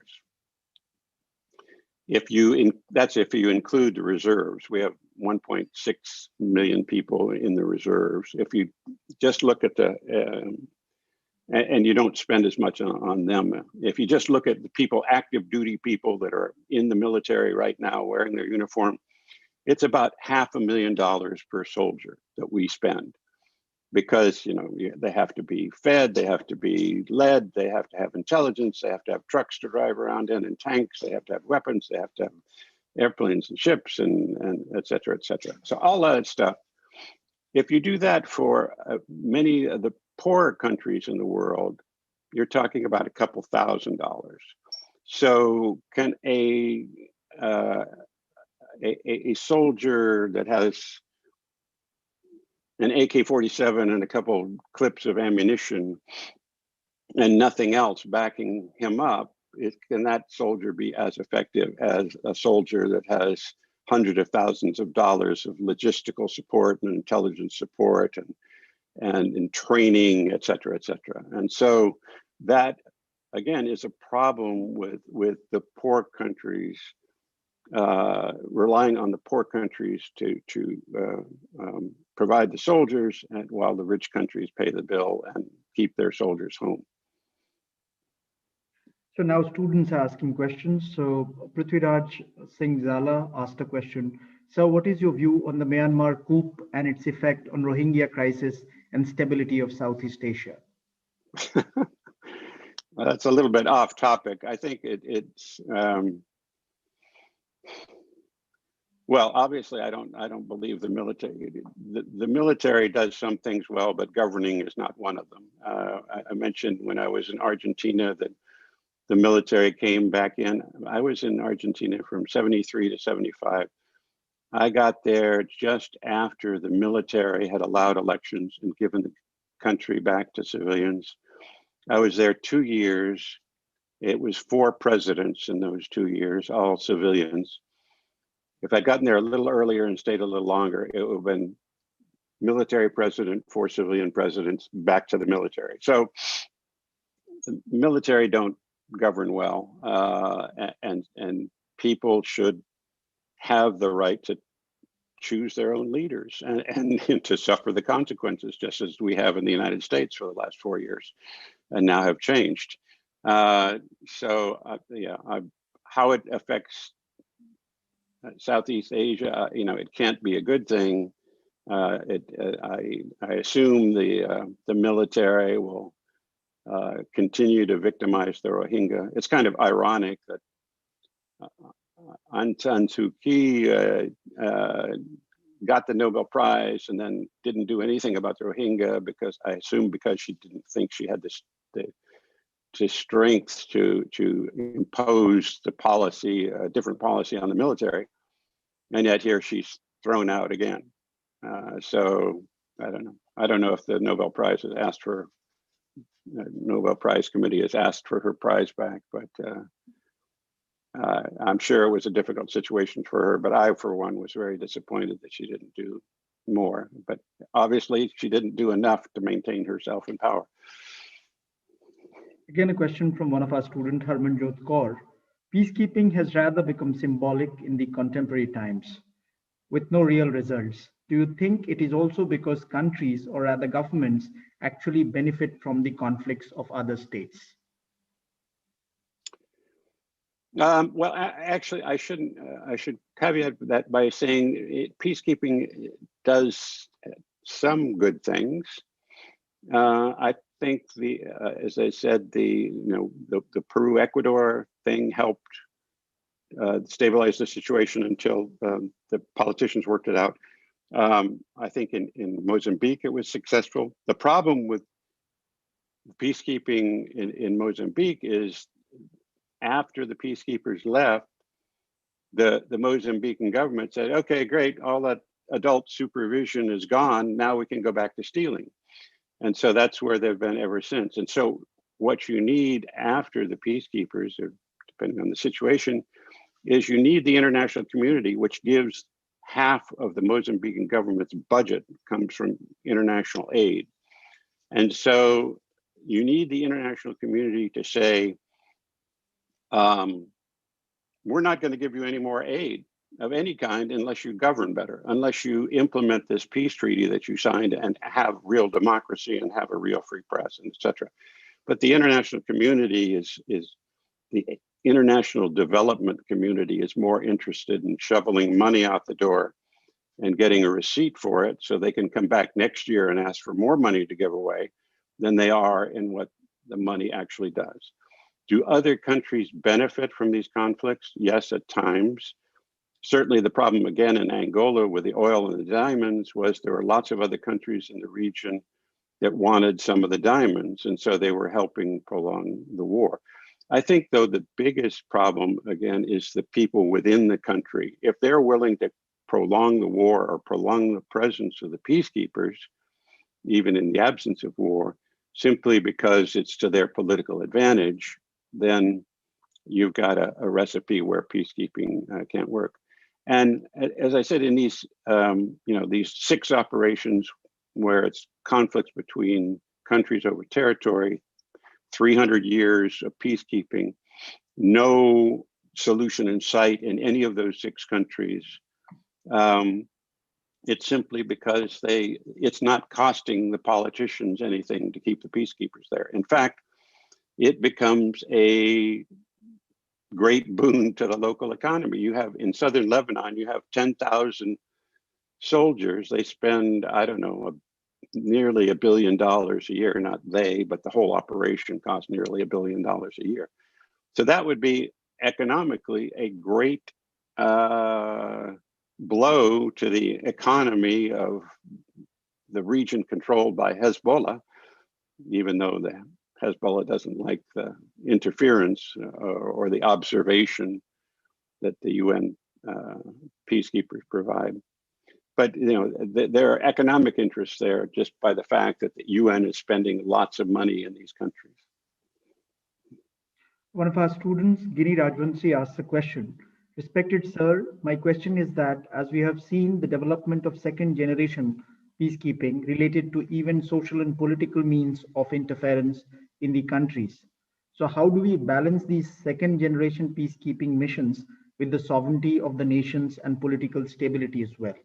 That's if you include the reserves. We have 1.6 million people in the reserves. If you just look at and you don't spend as much on them. If you just look at the people, active duty people that are in the military right now wearing their uniform, it's about $500,000 per soldier that we spend, because they have to be fed, they have to be led, they have to have intelligence, they have to have trucks to drive around in, and tanks, they have to have weapons, they have to have airplanes and ships, and et cetera, et cetera. So all that stuff. If you do that for many of the poorer countries in the world, you're talking about a couple $1,000s. So can a soldier that has an AK-47 and a couple clips of ammunition and nothing else backing him up, can that soldier be as effective as a soldier that has hundreds of thousands of dollars of logistical support and intelligence support and in training, et cetera, et cetera? And so that, again, is a problem with the poor countries, relying on the poor countries to provide the soldiers, and while the rich countries pay the bill and keep their soldiers home. So now students are asking questions. So Prithviraj Singh Zala asked a question. So what is your view on the Myanmar coup and its effect on Rohingya crisis and stability of Southeast Asia? Well, that's a little bit off topic. I think it's well, obviously, I don't believe the military. The military does some things well, but governing is not one of them. I mentioned when I was in Argentina that the military came back in. I was in Argentina from 73 to 75. I got there just after the military had allowed elections and given the country back to civilians. I was there 2 years. It was 4 presidents in those 2 years, all civilians. If I'd gotten there a little earlier and stayed a little longer, it would have been military president, 4 civilian presidents, back to the military. So the military don't govern well, and people should have the right to choose their own leaders and to suffer the consequences, just as we have in the United States for the last 4 years, and now have changed. How it affects Southeast Asia, it can't be a good thing. I assume the military will continue to victimize the Rohingya. It's kind of ironic that Aung San Suu Kyi got the Nobel Prize and then didn't do anything about the Rohingya because she didn't think she had the strength to impose the policy, a different policy on the military, and yet here she's thrown out again. So I don't know. I don't know if the Nobel Prize has asked for, Nobel Prize Committee has asked for her prize back, but I'm sure it was a difficult situation for her. But I, for one, was very disappointed that she didn't do more. But obviously, she didn't do enough to maintain herself in power. Again, a question from one of our students, Harmanjot Kaur. Peacekeeping has rather become symbolic in the contemporary times, with no real results. Do you think it is also because countries, or rather governments, actually benefit from the conflicts of other states? Well, actually, I shouldn't. I should caveat that by saying peacekeeping does some good things. I think as I said, the Peru-Ecuador thing helped stabilize the situation until the politicians worked it out. I think in Mozambique it was successful. The problem with peacekeeping in Mozambique is after the peacekeepers left, the Mozambican government said, okay, great, all that adult supervision is gone. Now we can go back to stealing. And so that's where they've been ever since. And so what you need after the peacekeepers, or depending on the situation, is you need the international community, which gives half of the Mozambican government's budget comes from international aid. And so you need the international community to say, we're not going to give you any more aid of any kind unless you govern better, unless you implement this peace treaty that you signed and have real democracy and have a real free press, and et cetera. But the international community is the international development community is more interested in shoveling money out the door and getting a receipt for it so they can come back next year and ask for more money to give away than they are in what the money actually does. Do other countries benefit from these conflicts? Yes, at times. Certainly the problem again in Angola with the oil and the diamonds was there were lots of other countries in the region that wanted some of the diamonds, and so they were helping prolong the war. I think, though, the biggest problem, again, is the people within the country. If they're willing to prolong the war or prolong the presence of the peacekeepers, even in the absence of war, simply because it's to their political advantage, then you've got a recipe where peacekeeping can't work. And as I said, in these, these 6 operations where it's conflicts between countries over territory, 300 years of peacekeeping, no solution in sight in any of those 6 countries. It's simply because it's not costing the politicians anything to keep the peacekeepers there. In fact, it becomes a great boon to the local economy. You have in southern Lebanon, you have 10,000 soldiers. They spend, I don't know, nearly $1 billion a year. Not they, but the whole operation costs nearly $1 billion a year. So that would be economically a great blow to the economy of the region controlled by Hezbollah, even though the Hezbollah doesn't like the interference or the observation that the UN peacekeepers provide. But there are economic interests there just by the fact that the UN is spending lots of money in these countries. One of our students, Giri Rajvanshi, asks a question. Respected sir, my question is that as we have seen the development of second generation peacekeeping related to even social and political means of interference in the countries. So how do we balance these second generation peacekeeping missions with the sovereignty of the nations and political stability as well?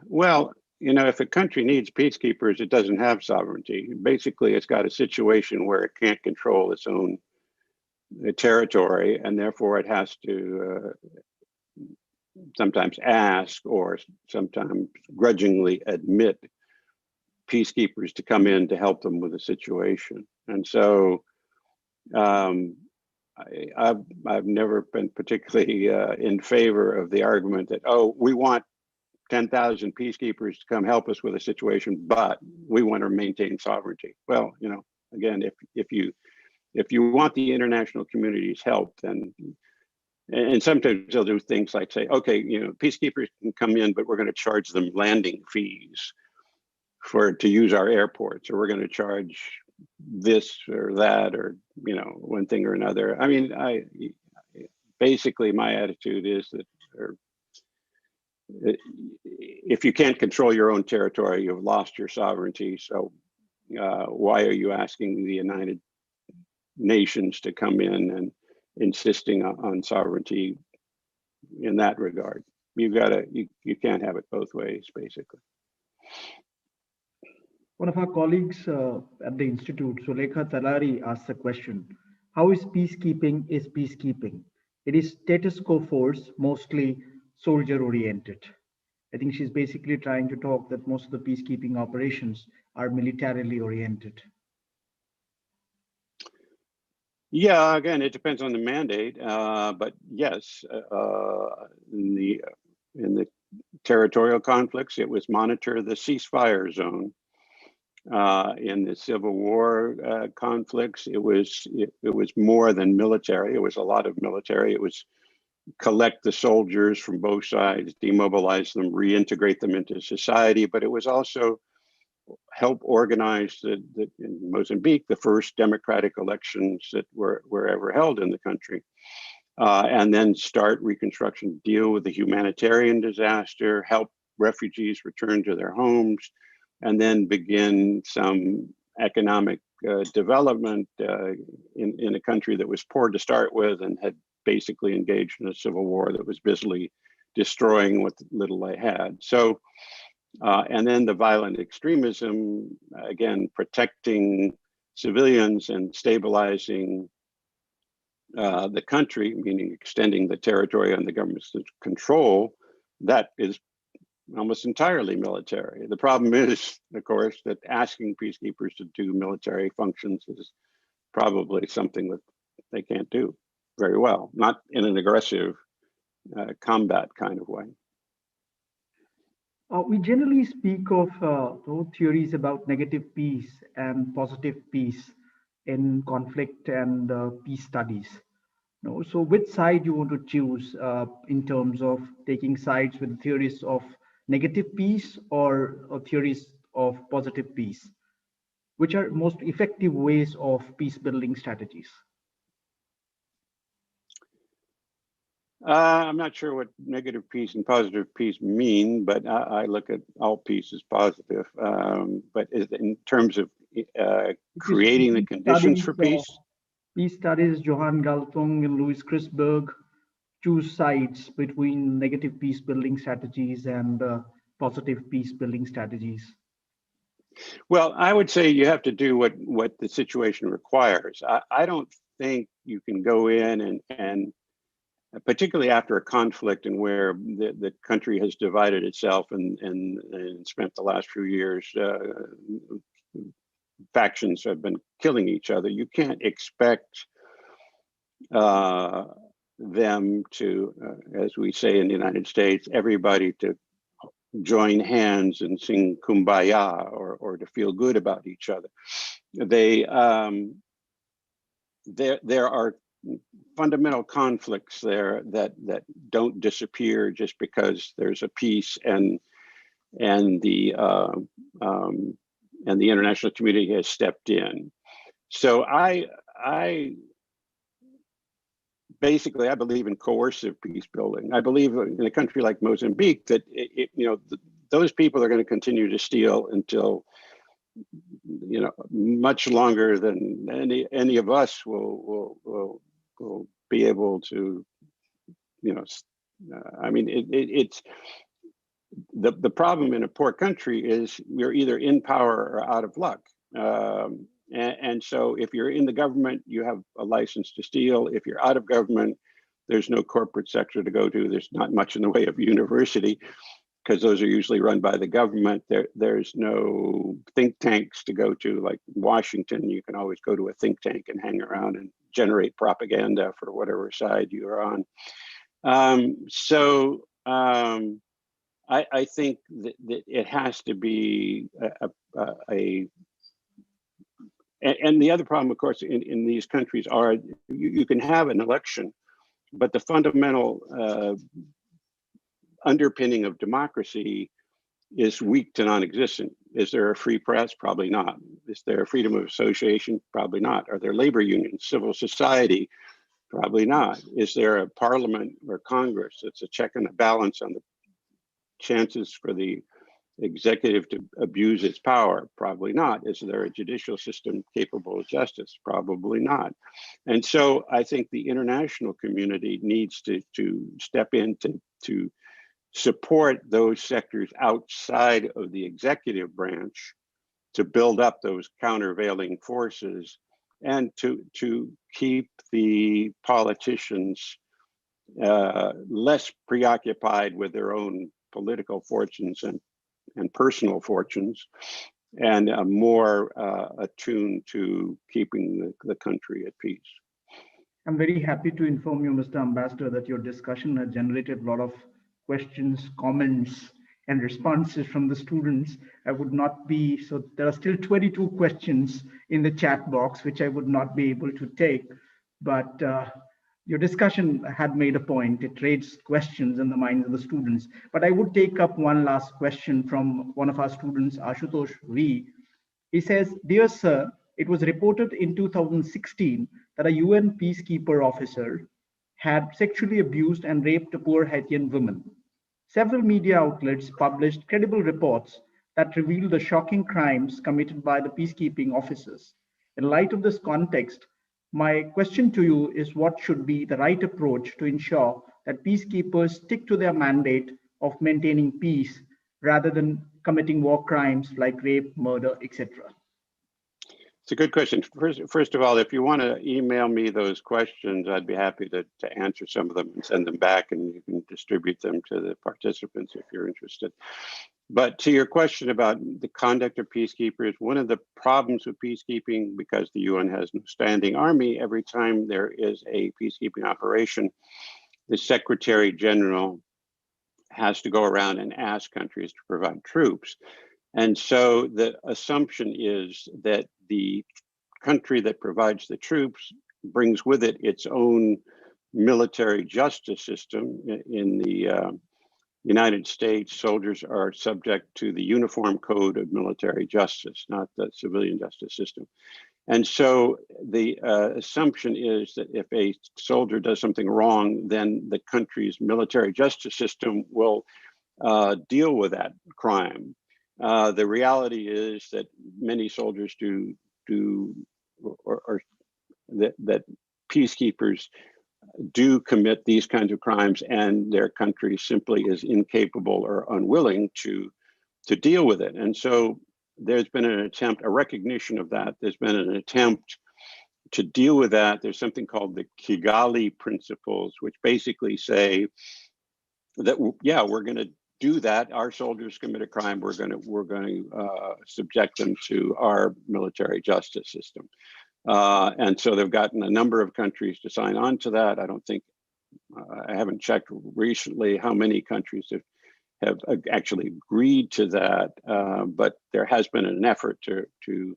Well, if a country needs peacekeepers, it doesn't have sovereignty. Basically, it's got a situation where it can't control its own territory, and therefore it has to sometimes ask or sometimes grudgingly admit peacekeepers to come in to help them with the situation. And so I've never been particularly in favor of the argument that, oh, we want 10,000 peacekeepers to come help us with a situation, but we want to maintain sovereignty. Well, again, if you want the international community's help, then, and sometimes they'll do things like say, okay, peacekeepers can come in, but we're going to charge them landing fees to use our airports, or we're going to charge this or that, or one thing or another. I mean, basically my attitude is that if you can't control your own territory, you've lost your sovereignty. So why are you asking the United Nations to come in and insisting on sovereignty in that regard? You can't have it both ways, basically. One of our colleagues at the Institute, Sulekha Talari, asks a question. How is peacekeeping? It is status quo force, mostly soldier-oriented. I think she's basically trying to talk that most of the peacekeeping operations are militarily oriented. Yeah, again, it depends on the mandate, but yes, in the territorial conflicts, it was monitor the ceasefire zone. In the Civil War conflicts, it was more than military. It was a lot of military. It was collect the soldiers from both sides, demobilize them, reintegrate them into society. But it was also help organize in Mozambique the first democratic elections that were ever held in the country, and then start reconstruction, deal with the humanitarian disaster, help refugees return to their homes, and then begin some economic development in a country that was poor to start with and had basically engaged in a civil war that was busily destroying what little they had. So, and then the violent extremism, again, protecting civilians and stabilizing the country, meaning extending the territory on the government's control, that is almost entirely military. The problem is, of course, that asking peacekeepers to do military functions is probably something that they can't do very well, not in an aggressive combat kind of way. We generally speak of theories about negative peace and positive peace in conflict and peace studies. So which side you want to choose in terms of taking sides with theories of negative peace or theories of positive peace? Which are most effective ways of peace building strategies? I'm not sure what negative peace and positive peace mean, but I look at all peace as positive. But in terms of creating the conditions for peace? Peace studies, Johan Galtung and Louis Chrisberg choose sides between negative peace building strategies and positive peace building strategies. Well, I would say you have to do what the situation requires. I don't think you can go in and particularly after a conflict and where the country has divided itself and spent the last few years, factions have been killing each other. You can't expect them to, as we say in the United States, everybody to join hands and sing kumbaya or to feel good about each other. There are fundamental conflicts there that don't disappear just because there's a peace and the international community has stepped in. So I basically, I believe in coercive peace building. I believe in a country like Mozambique that those people are going to continue to steal until much longer than any of us will be able to. I mean, it's the problem in a poor country is you're either in power or out of luck. And so if you're in the government, you have a license to steal. If you're out of government, there's no corporate sector to go to. There's not much in the way of university because those are usually run by the government. There's no think tanks to go to, like Washington. You can always go to a think tank and hang around and generate propaganda for whatever side you're on. I think that it has to be and the other problem, of course, in these countries are you can have an election, but the fundamental underpinning of democracy is weak to non-existent. Is there a free press? Probably not. Is there a freedom of association? Probably not. Are there labor unions, civil society? Probably not. Is there a parliament or Congress that's a check and a balance on the chances for the executive to abuse its power? Probably not. Is there a judicial system capable of justice? Probably not. And so I think the international community needs to step in to support those sectors outside of the executive branch to build up those countervailing forces and to keep the politicians less preoccupied with their own political fortunes and personal fortunes, and more attuned to keeping the country at peace. I'm very happy to inform you, Mr. Ambassador, that your discussion has generated a lot of questions, comments, and responses from the students. So there are still 22 questions in the chat box, which I would not be able to take, but your discussion had made a point. It raised questions in the minds of the students. But I would take up one last question from one of our students, Ashutosh V. He says, "Dear sir, it was reported in 2016 that a UN peacekeeper officer had sexually abused and raped a poor Haitian woman. Several media outlets published credible reports that revealed the shocking crimes committed by the peacekeeping officers. In light of this context, my question to you is what should be the right approach to ensure that peacekeepers stick to their mandate of maintaining peace rather than committing war crimes like rape, murder, etc.?" It's a good question. First of all, if you want to email me those questions, I'd be happy to answer some of them and send them back, and you can distribute them to the participants if you're interested. But to your question about the conduct of peacekeepers, one of the problems with peacekeeping, because the UN has no standing army, every time there is a peacekeeping operation, the Secretary General has to go around and ask countries to provide troops. And so the assumption is that the country that provides the troops brings with it its own military justice system. In the United States, soldiers are subject to the Uniform Code of Military Justice, not the civilian justice system. And so the assumption is that if a soldier does something wrong, then the country's military justice system will deal with that crime. The reality is that many soldiers that peacekeepers do commit these kinds of crimes, and their country simply is incapable or unwilling to deal with it. And so there's been an attempt, a recognition of that. There's been an attempt to deal with that. There's something called the Kigali Principles, which basically say that, yeah, we're going to do that. Our soldiers commit a crime. We're going to subject them to our military justice system. And so they've gotten a number of countries to sign on to that. I don't think, I haven't checked recently how many countries have actually agreed to that, but there has been an effort to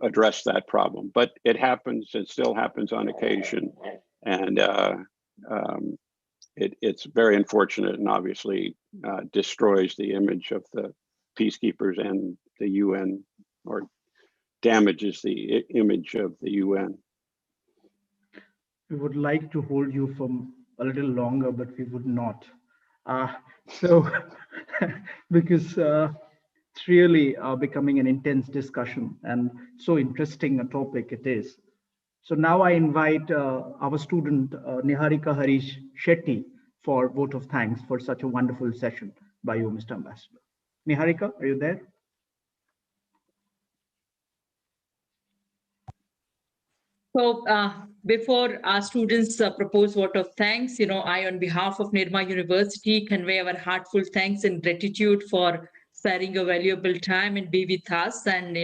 address that problem. But it happens, it still happens on occasion, and it's very unfortunate, and obviously destroys the image of the peacekeepers and the UN, or damages the image of the UN. We would like to hold you for a little longer, but we would not. So, because it's really becoming an intense discussion, and so interesting a topic it is. So now I invite our student, Niharika Harish Shetty, for vote of thanks for such a wonderful session by you, Mr. Ambassador. Niharika, are you there? So before our students propose vote of thanks, I, on behalf of Nirma University, convey our heartfelt thanks and gratitude for sparing your valuable time and be with us, and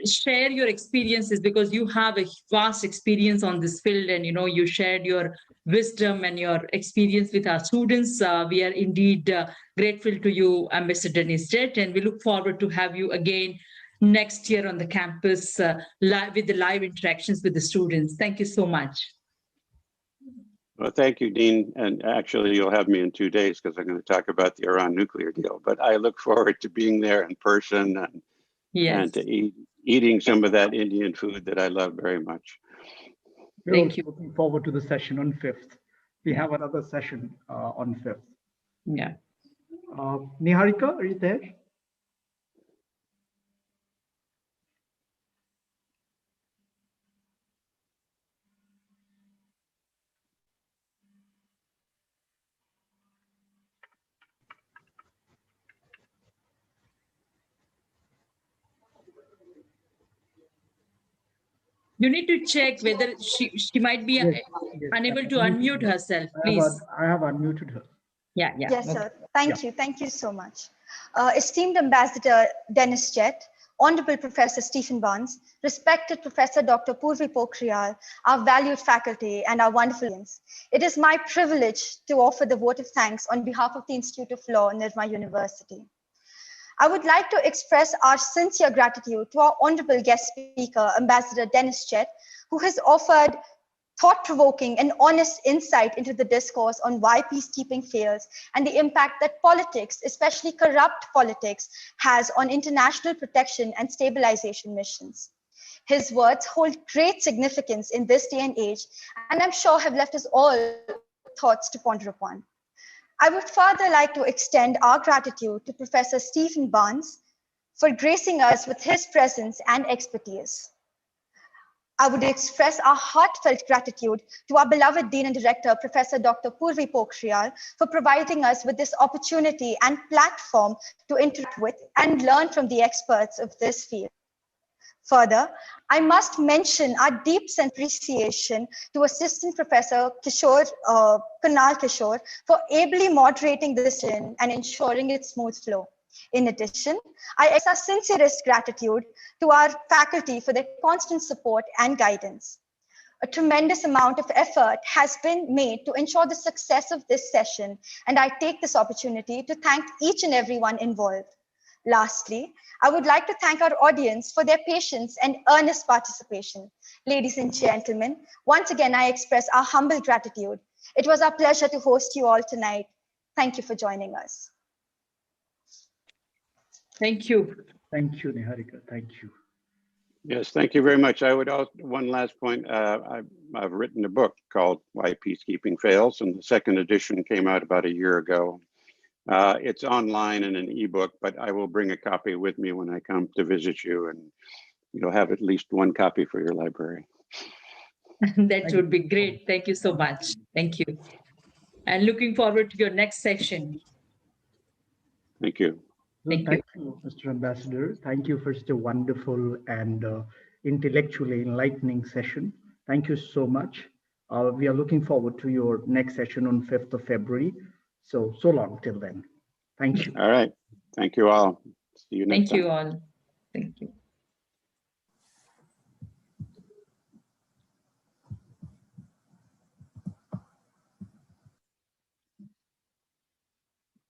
share your experiences, because you have a vast experience on this field, and you shared your wisdom and your experience with our students. We are indeed grateful to you, Ambassador Jett, and we look forward to have you again next year on the campus with the live interactions with the students. Thank you so much. Well, thank you, Dean. And actually, you'll have me in 2 days, because I'm going to talk about the Iran nuclear deal. But I look forward to being there in person, and, and to eating some of that Indian food that I love very much. Thank you. Looking forward to the session on 5th. We have another session on 5th. Yeah. Niharika, are you there? You need to check whether she might be unable to unmute herself, please. I have unmuted her. Yeah. Yes, sir. Thank you. Thank you so much. Esteemed Ambassador Dennis Jett, Honorable Professor Stephen Barnes, respected Professor Dr. Purvi Pokhriyal, our valued faculty, and our wonderful audience. It is my privilege to offer the vote of thanks on behalf of the Institute of Law, Nirma University. I would like to express our sincere gratitude to our honorable guest speaker, Ambassador Dennis Jett, who has offered thought-provoking and honest insight into the discourse on why peacekeeping fails and the impact that politics, especially corrupt politics, has on international protection and stabilization missions. His words hold great significance in this day and age, and I'm sure have left us all thoughts to ponder upon. I would further like to extend our gratitude to Professor Stephen Barnes for gracing us with his presence and expertise. I would express our heartfelt gratitude to our beloved Dean and Director, Professor Dr. Purvi Pokhriyal, for providing us with this opportunity and platform to interact with and learn from the experts of this field. Further, I must mention our deep appreciation to Assistant Professor Kunal Kishore for ably moderating this and ensuring its smooth flow. In addition, I express our sincerest gratitude to our faculty for their constant support and guidance. A tremendous amount of effort has been made to ensure the success of this session, and I take this opportunity to thank each and everyone involved. Lastly, I would like to thank our audience for their patience and earnest participation. Ladies and gentlemen, once again, I express our humble gratitude. It was our pleasure to host you all tonight. Thank you for joining us. Thank you. Thank you, Niharika. Thank you. Yes, thank you very much. I would also, one last point, I've written a book called Why Peacekeeping Fails, and the second edition came out about a year ago. It's online in an ebook, but I will bring a copy with me when I come to visit you, and you'll have at least one copy for your library. That would be great. Thank you so much. Thank you. And looking forward to your next session. Thank you. Thank you. Thank you, Mr. Ambassador. Thank you for such a wonderful and intellectually enlightening session. Thank you so much. We are looking forward to your next session on 5th of February. So long till then. Thank you. All right. Thank you all. See you next time. Thank you all. Thank you.